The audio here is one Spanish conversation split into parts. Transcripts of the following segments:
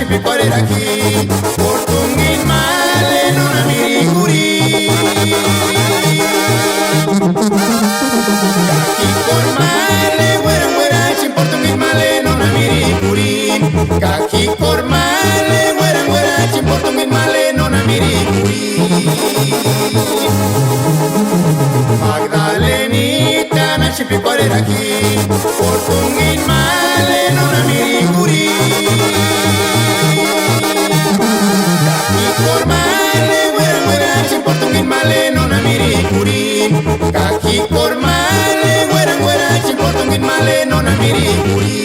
chipicuareraki, portungin male nona miriguri. Kaki kormale, wera wera chin portungin male nona miriguri. Kaki kormale, wera wera chin portungin male nona miriguri. Magdalenita na chipicuareraki, portungin male nona miriguri. Kaki kormale, wera wera chimpotungin male nona miriguri.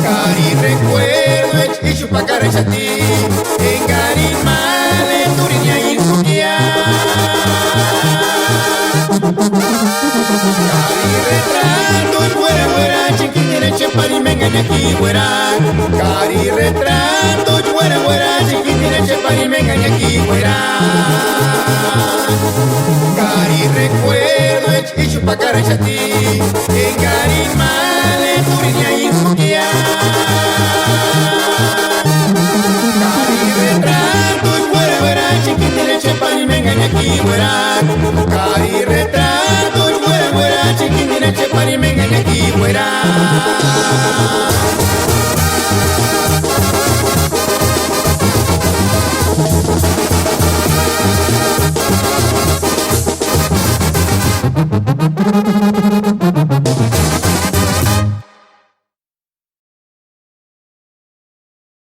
Cari recuerdo y chupacare chati, engari male turinya insukia. Cari retrato y fuera fuera chiquitine chepari menganya ki fuera. Cari retrato y fuera fuera chiquitine chepari menganya ki fuera. Cari recuerdo y chupacare chati, engari male turinya insukia. Cari retrato, fuera, fuera, chiquitine chepari menganya ki fuera.